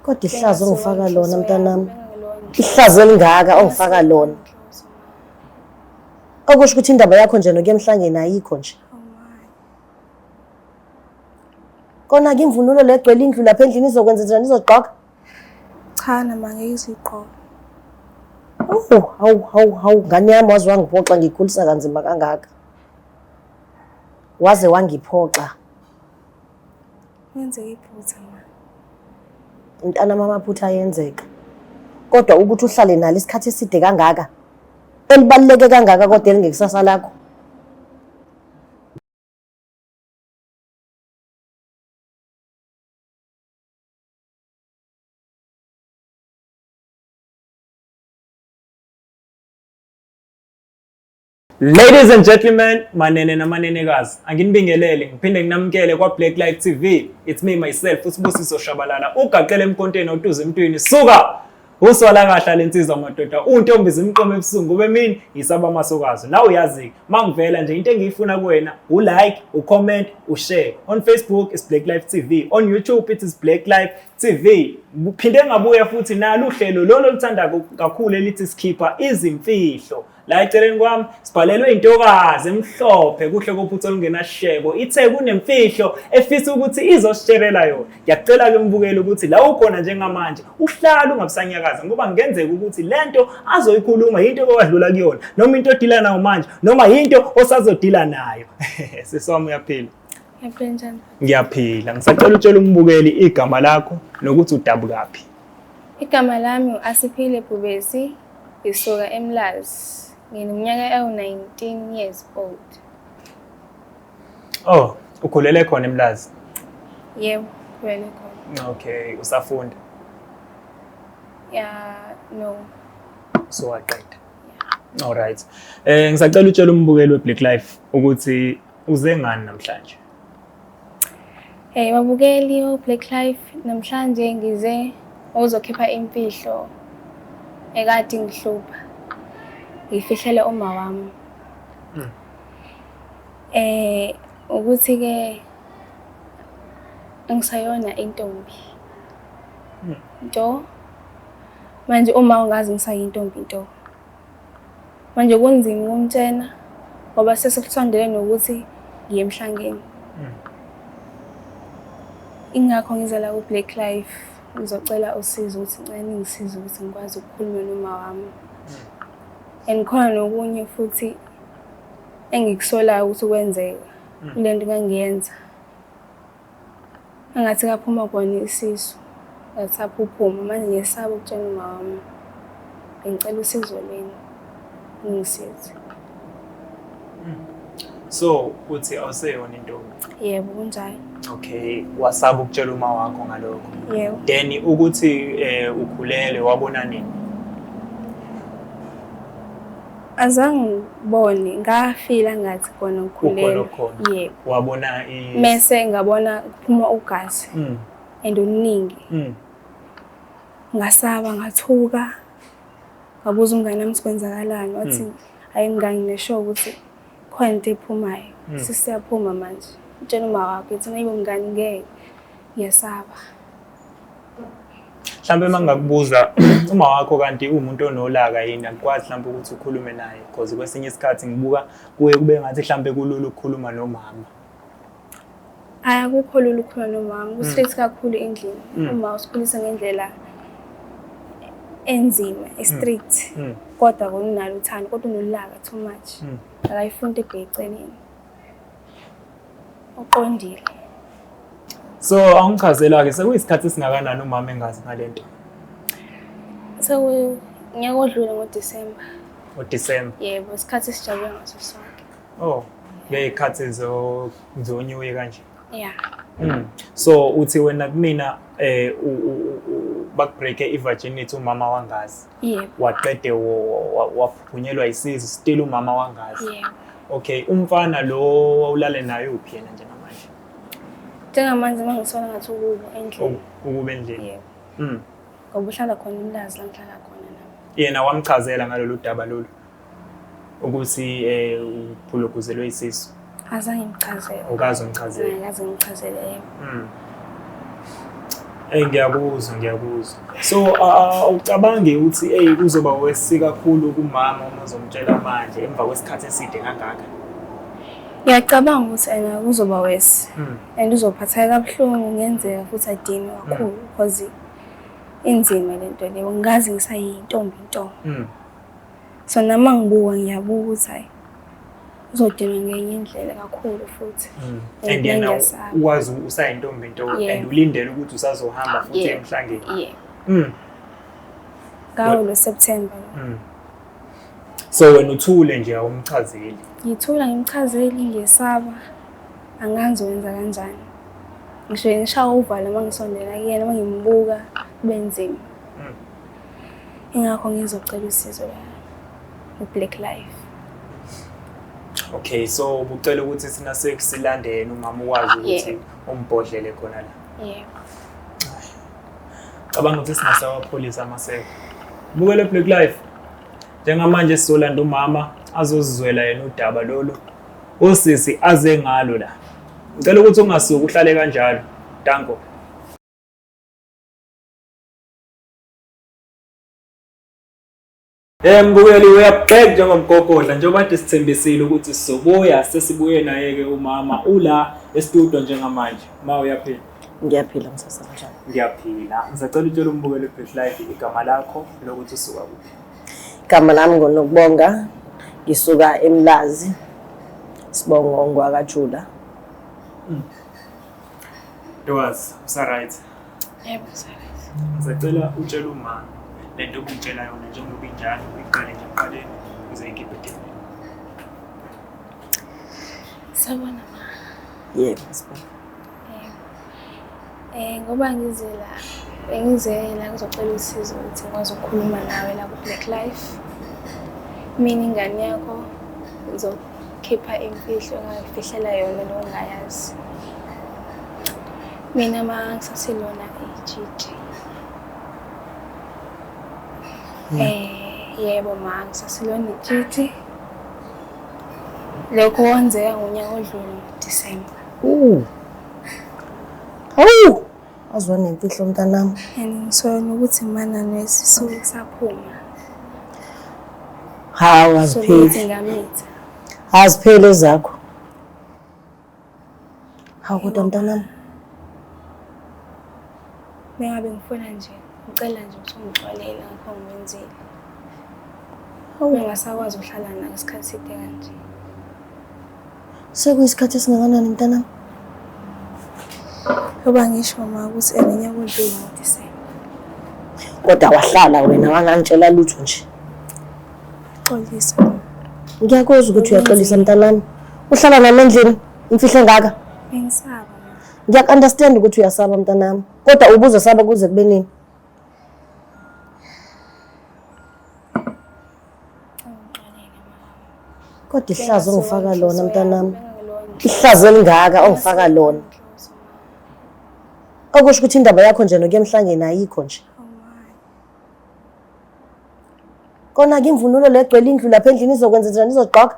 Kodwa ihlazo ongifaka lona mntanami. Ihlazo elingaka ongifaka lona. Okusho ukuthi indaba yakho nje nokuya emhlangeni ayikho nje. Kona ke imvunulo legcwele indlu lapha endlini izokwenza njani izogqoka? Cha nama ngeke izigqoka. Hawu ngani yami waze wangiphoxa ngikhulisa kanzima kangaka. Waze wangiphoxa. Wenze iphutha mama. Umntana mama phutha yenzeka. Kodwa ukuthi uhlale nalo isikhathi eside kangaka. Elibaluleke kangaka kodwa elingekusasa lakho. Ladies and gentlemen, manene namanenekazi, anginibingelele ngiphinde nginamukele kwa Blacklight TV. It's me myself uSibusiso Shabalala. Ugaqele emkonteni otuze emntwini. Suka! Uswala kahle lensizwa madoda. Untombi zimqome ebusungu bemini isaba masokazi. La uyazi, mangivela nje into engiyifuna kuwena, u-like, u-comment, u-share. On Facebook it's Blacklight TV. On YouTube it is Blacklight TV. Phinde ngabuya futhi nalo uhlelo lolo luthanda kakhulu elithi Skipper izimfihlo. La eceleni kwami sibhalelwe intokazi emhlophe kuhle kophutho olungenashebo ithe kunemfihlo efisa ukuthi izositsherela yona. Ngiyacela ke mbukele ukuthi la ukhona njengamanje uhlala ungabusanyakaza ngoba ngenzeka ukuthi lento azoyikhuluma into owadlula kuyona noma into odila nayo manje noma into osazodila nayo. Siswami uyaphila. Yaphila njani? Ngiyaphila. Ngisacela utshela umbukeli igama lakho nokuthi udabukaphi. Igama lami uAsiphile Bhubesi, ngisuka eMlazi. Ngineminyaka ewu-19 years old. Oh, ukhulele khona eMlazi? Yebo, ukhulele khona. Okay, usafunda? Yeah, no. So waqeda. Yeah. All right. Ngisacela utshela umbukeli weBlack Life ukuthi uze ngani namhlanje. Babukeli weBlack Life, namhlanje ngize ukuzokhipha imfihlo ekade ngihlupha. Ngifihlele uma wami. Ukuthi ke ngisayona intombi. Nto. Manje uma ungazi ngisayintombi nto. Manje kunzima ukumtshena ngoba sesifundele nokuthi ngiye emhlangeni. Ingakho ngiza la kuBlack Life ngizocela usizo ukuthi ngicela ngisize ukuthi ngikwazi ukukhuluma noma wami. Engikhona nokunye futhi engikusolayo ukuthi kwenzeka lento ngangiyenza angathi kaphuma khona isisu ngathapha uphuma manje ngiyesaba ukutshela uma wami ngicela usizo leni ngisize. So uthi awuseyona intombi? Yebo kunjalo. Okay, wasaba ukutshela uma wakho ngalokho? Yebo. Then ukuthi ukhulele wabona nini? Azange ngibone ngafila ngathi khona ngikhulele. Yebo. Wabona mase ngabona kuphuma ugazi and uningi. Ngasaba ngathuka. Ngabuza umngane wami sikwenzakalani wathi ayingani nesho ukuthi khona into ephumayo. Sisiyaphuma manje. Utshela uma wakho ethi nayibo mngani ngeke ngiyasaba. Mhlambe mangakubuza uma wakho kanti umuntu onolaka yini akwazi mhlambe ukuthi ukhulume naye because kwesinye isikhathi ngibuka kuye kube ngathi mhlambe kulula ukukhuluma nomama. Akukho lula ukukhuluma nomama, kustraight kakhulu endlini. Uma usikhulisa ngendlela enzima, strict. Kodwa kunalo uthando, kodwa unolaka too much. Akayifuni ebheceleni. Uqondile. So angichazela ke sekuyisikhathi singakanani umama engazi ngalento? So ngiyeke odlula ngoDisemba. ngoDisemba. Yebo, isikhathi sijabule ngaso sonke. Oh, ngeyikhathi zonyoye kanje. Yeah. So uthi wena kumina bakubreake ivirginity umama wangazi. Yebo. Waqede waphunyelwa isizo still umama wangazi. Yebo. Okay, umfana lo wawulale naye uphi yena nje namanje? Njengamanje mangisona ngathi ukubo endlini. Ukube endlini. Yebo. Ngoba uhlala khona imlazi la ngihlala khona nami. Yena wamchazela ngalolu daba lolu ukuthi uphulukuzelwe isisu. Azange ngichazele. Ukazi umchazele. Akaze ngichazele yebo. Ngiyakuzwa. So ucabange ukuthi kuzoba wesi kakhulu kumama uma uzomtshela manje emva kwesikhathi eside kangaka. Ngiyacabanga ukuthi kuzoba wesi and uzophatheka kabuhlungu ngenzeka futhi adinwe kakhulu because inzima lento leyo ngazi ngisayintombi into. So nama ngibuka ngiyabuka ukuthi hayi uzodinwa ngenye indlela kakhulu futhi. And yena ukwazi usayintombi into and ulindele ukuthi usazohamba futhi emhlangeni. Ngawo lo September. So wena uthule nje awumchazeli. Ngithula ngimchazeli ngesaba angazi wenza kanjani. Ngisho ngishaya uvalo mangisondela kuyena mangimbuka benzima. Ingakho ngizocela usizo la Black Life. Okay, so ubucela ukuthi sina sekusilande yena umama ukwazi ukuthi umbhodlele khona la. Cabanga ukuthi sinasawapholisa amaseko. Bukele Black Life. Njengamanje sizolanda umama azozizwela yena udaba lolu. Usisi aze ngalo la. Ngicela ukuthi ungasuki uhlale kanjalo. Danko. Mbukeli uyabheka njengomgogodla njengoba kade sithembisile ukuthi sizobuya sesibuye naye ke umama ula e-studio njengamanje. Ma uyaphila? Ngiyaphila msasa kanjani? Ngiyaphila. Ngisacela utshele umbukeli Black Life igama lakho lokuthi usuka kuphi. Igama lami ngonokubonga. Ngisuka eMlazi. Sibongo ngwakajula. Ntokazi, usaright? Yebo, usaright. Ngisacela utshele umama lento obutshela yona njengoba injalo uyiqale nje eqaleni uze ikhiphe idini. Sabona ma. Yebo, sibona. Ngoba ngizela ngizocela usizo ukuthi ngikwazi ukukhuluma nawe la ku-Black Life. Mina ingane yakho ngizokhipha imfihlo engayifihlela yona longayazi. Mina ma ngisasilona ijiji. Yebo ma ngisasilona ijiji. Lokho kwenzeka ngonyaka odlule ngoDisemba. Hawu! Azwa nemfihlo mntanami. Ngisola ukuthi mana nesisuke saphuma. Hawu azipheli. Ngamitha. Azipheli zakho. Hawu kodwa mntanami. Mengabe ngifuna nje, ngicela nje ukuthi ungixolele ngakho ngwenzile. Ngasakwazi ukuhlala nawe isikhathi eside kanje. Sekuyisikhathi esingakanani mntanami? Ngoba ngisho ma ukuthi enyaka odlule ngoDisemba. Kodwa wahlala wena wangangitshela lutho nje. Xolisa. Ngiyakuzwa ukuthi uyaxolisa mntanami. Uhlala nami endlini imfihlo engaka. Ngisaba. Ngiyakunderstand ukuthi uyasaba mntanami. Kodwa ubuzo saba kuze kube nini? Kodwa ihlazo ongifaka lona mntanami. Ihlazo elingaka ongifaka lona. Okusho ukuthi indaba yakho nje nokuya emhlangeni ayikho nje. Kona ke imvunulo legcwele indlu lapha endlini izokwenza njani izogqoka?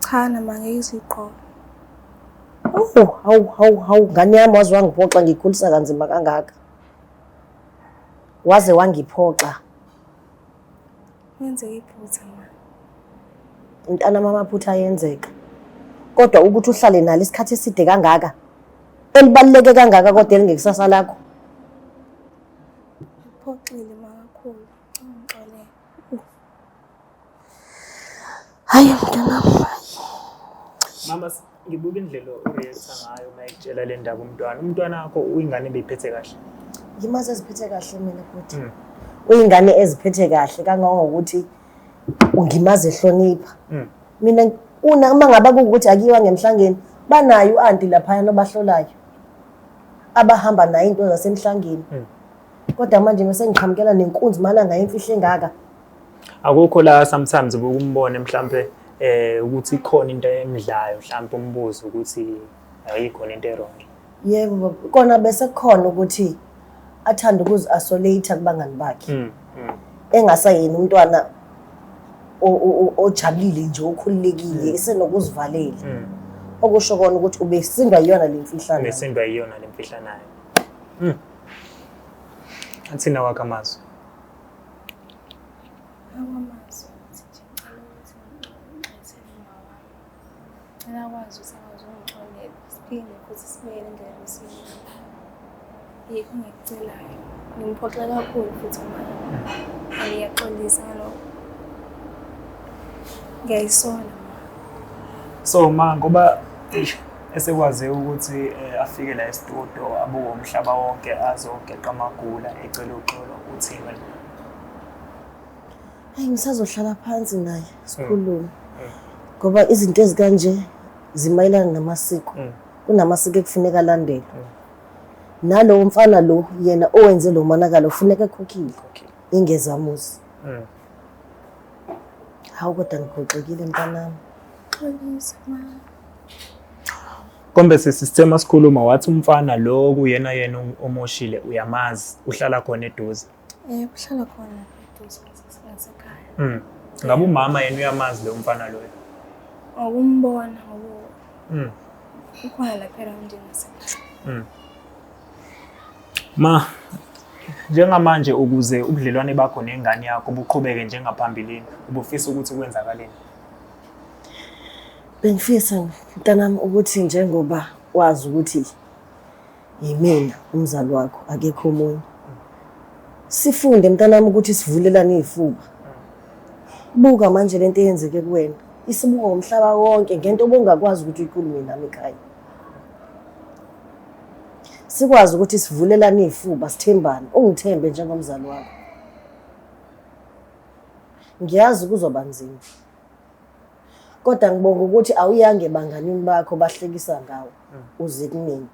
Cha nama ngeke izigqoka. Hawu ngani yami wazi wangiphoxa ngikhulisa kanzima kangaka. Waze wangiphoxa. Wenze iphutha ma. Intana mama phutha yenzeka. Kodwa ukuthi uhlale nalo isikhathi eside kangaka. Elibaluleke kangaka kodwa elingekusasa lakho. Uphoxile ma kakhulu. Ngixolele. Hayi mntanami. Mama ngibuka indlela ureacta ngayo mayekutshela le ndaba umntwana. Umntwana wakho uyingane ebeyiphethe kahle. Ngimaze eziphethe kahle mina futhi. Uyingane eziphethe kahle kangangokuthi ungimaze ehlonipha. Mina uma ngabe ukuthi akiwa ngemhlangeni banayo uanti lapha nobahlolayo. Abahamba nayo into zasemhlangeni. Kodwa manje bese ngiqhamukela nenkunzi malanga imfihlo engaka. Akukho la sometimes ukumbone mhlambe ukuthi ikhona into emidlayo mhlambe umbuzo ukuthi ayikhona into errong. Yebo kona bese kukhona ukuthi athanda ukuzi-isolate kubangani bakhe. Engasayini umntwana ojabulile nje okhululekile esenokuzivalela. Okusho kona ukuthi ubesindwa yiyona lemfihlana. Ubesindwa yiyona lemfihlanayo. Athina wakho amazwi. Awamazwi ukuthi nje ngicela ukuthi ngixhasele uma wami. Ngicela akwazi ukuthi akwazi ungixolele siphinde futhi sibuyele endleleni esiyile. Yikho ngikucelayo. Ngimphoxela kakhulu futhi manje. Ngiyaxolisa ngalokho. Ngiyayisola ma. So ma ngoba esekwazi ukuthi afike la e-studio abuke umhlaba wonke azogeqa amagula ecela uxolo uthini wena? Hayi ngisazohlala phansi naye sikhulume. Ngoba izinto ezikanje zimayelana namasiko. Kunamasiko ekufuneka alandele. Nalo mfana lo yena owenze lo monakalo ufuneka ekhokhile. Ingezamuzi. Hawu kodwa ngiphoxekile mntanami. Xolisa ma. Kombe sisithema sikhuluma wathi umfana lo kuyena omoshile uyamazi uhlala khona eduze. Uhlala khona eduze ngasekhaya. Ngabe umama yena uyamazi lo mfana loyo? Ukumbona ngoba ukhona lapha around ngasekhaya. Ma njengamanje ukuze ubudlelwane bakho nengane yakho buqhubeke njengaphambilini ubufisa ukuthi kwenzakaleni? Bengifisa mntanami ukuthi njengoba wazi ukuthi yimina umzali wakho akekho omunye. Sifunde mntanami ukuthi sivulelane izifuba. Buka manje lento eyenzeke kuwena. Isibuko umhlaba wonke ngento obongakwazi ukuthi uyikhulume nami ekhaya. Sikwazi ukuthi sivulelane izifuba sithembane, ungithembe njengomzali wakho. Ngiyazi kuzoba nzima. Kodwa ngibonga ukuthi awuyange banganini bakho bahlekisa ngawo uze kunini.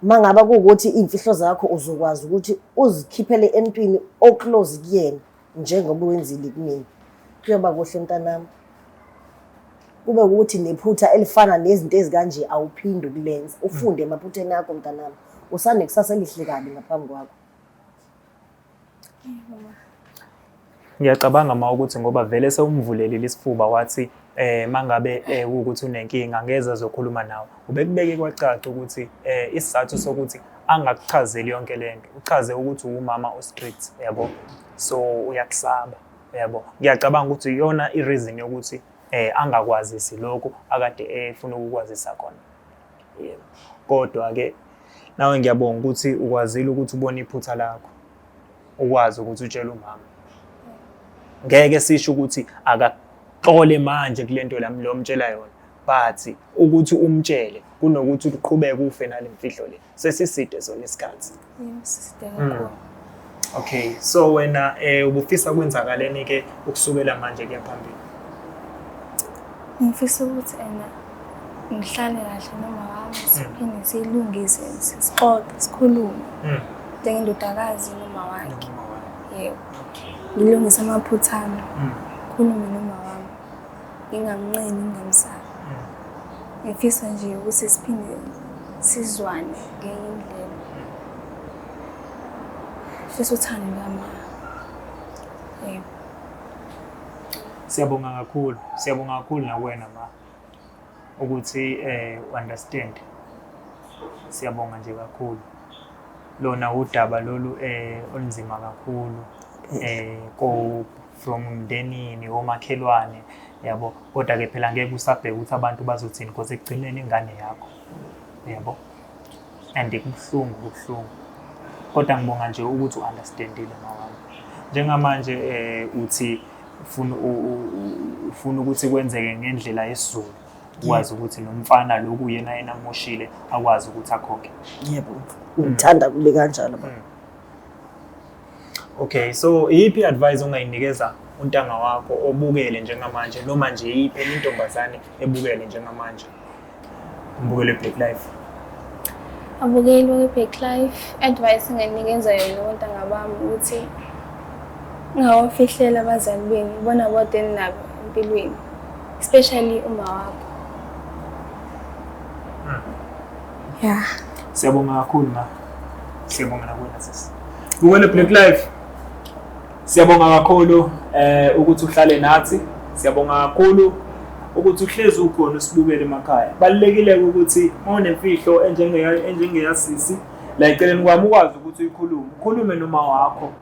Mangaba ukuthi imfihlo zakho uzokwazi ukuthi uzikhiphele empini oclose kuyena njengoba wenzile kumina. Kuyoba kuhle mntanami. Kube ukuthi nephutha elifana nezinto ezikanje awuphinde ukulenza. Ufunde emaphutheni akho mntanami. Usane kusasa elihle kabi ngaphambi kwakho. Ngiyacabanga ma ukuthi ngoba vele sewumvulelile isifuba wathi mangabe ukuthi unenkinga angeze azokhuluma nawe. Ubekubeke kwacaca ukuthi isizathu sokuthi angakuchazeli yonke lento. Uchaze ukuthi umama ostrict yabo. So uyakusaba yabo. Ngiyacabanga ukuthi iyona ireason yokuthi angakwazisi lokho akade efuna ukukwazisa khona. Yebo. Kodwa ke nawe ngiyabonga ukuthi ukwazile ukuthi ubone iphutha lakho. Ukwazi ukuthi utshele umama. Ngeke sisho ukuthi akaxole manje kulento lami lo mtshela yona but ukuthi umtshele kunokuthi uqhubeke ufe nalemfihlo le sesiside zona isikhathi. Siside kakhulu. Okay, so wena ubufisa kwenzakaleni ke ukusukela manje kuya phambili? Ngifisa ukuthi ngihlale kahle noma wami siphinde silungise sixoxe sikhulume. Njengendodakazi noma wakhe. Yebo. Ngilungise amaphutha ami. Khulume noma wami. Ngingamnqeni ngingamsaba. Ngifisa nje ukuthi siphinde sizwane ngenye indlela. Ngifisa uthando lami. Yebo. Siyabonga kakhulu nakwena ma ukuthi understand. Siyabonga nje kakhulu. Lona udaba lolu olunzima kakhulu. Ko from umndenini omakhelwane yabo kodwa ke phela ngeke usabheke ukuthi abantu bazothini because ekugcineni ingane yakho yabo and kubuhlungu kodwa ngibonga nje ukuthi uunderstandile mawami njengamanje uthi ufuna ukuthi kwenzeke ngendlela yesizulu ukwazi ukuthi nomfana lo kuyena amoshile akwazi ukuthi akhokhe. Yebo ngithanda kube kanjalo baba. Okay, so yipi advice ongayinikeza untanga wakho obukele njengamanje noma nje yipi intombazane ebukele njengamanje ubukele Black Life? Abukeli Black Life advice engayinikeza yona untanga bami ukuthi ngawafihlela abazali benu bona bodwa nabo empilweni especially uma wakho. Yeah. Siyabonga kakhulu ma. Siyabonga nakwena sisi. Bukele Black Life. Siyabonga kakhulu ukuthi uhlale nathi. Siyabonga kakhulu ukuthi uhlezi ukhona usibukele emakhaya. Balekile ukuthi uma unemfihlo enjengeyasisi la eceleni kwami ukwazi ukuthi ukhulume noma wakho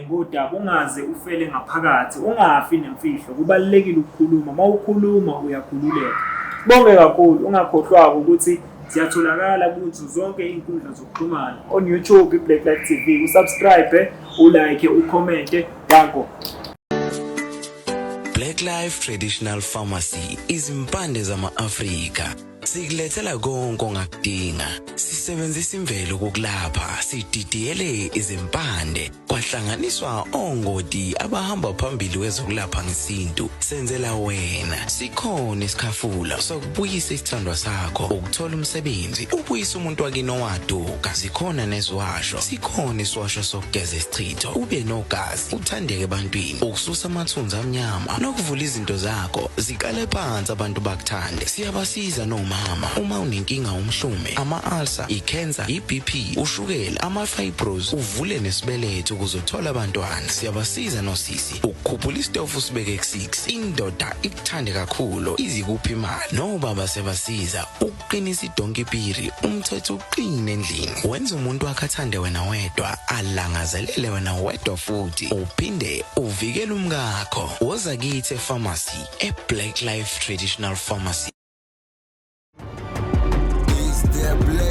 ngodaba ungaze ufele ngaphakathi, ungafi nemfihlo. Kubalekile ukukhuluma, mawukhuluma uyakhululeka. Bonke kakhulu, ungakhohlwa ukuthi siyatholakala kuzo zonke inkundla zokuxhumana on YouTube iBlack Life TV. Usubscribe, ulike, ucommente yakho. Black Life Traditional Pharmacy izimpande zama-Afrika. Sikulethela konke ongakudinga. Sisebenzisa imvelo kokulapha, sididiyele izimpande, kwahlanganiswa ongoti abahamba phambili wezokulapha ngesintu. Senzela wena. Sikhona isikhafula sokubuyisa isithandwa sakho, ukuthola umsebenzi, ubuyisa umuntu wakini owaduka. Sikhona neziwasho, sikhona isiwasho sokugeza isichitho, ube nogazi, uthandeke ebantwini, ukususa amathunzi amnyama, nokuvula izinto zakho zikale phansi abantu bakuthande. Siyabasiza noma uma unenkinga umhlume, ama-ulcer, i-cancer, i-BP, ushukela, ama-fibros, uvule nesibeletho ukuzothola abantwana. Siyabasiza nosisi ukukhuphula isitofu usibeke ku-6, indoda ikuthande kakhulu izikuphi imali. Nobaba sebasiza ukuqinisa idonkipiri, umthetho uqine endlini, wenza umuntu wakhe athande wena wedwa, alangazelele wena wedwa futhi, uphinde uvikele umkakho. Woza kithi epharmacy, eBlack Life Traditional Pharmacy. Black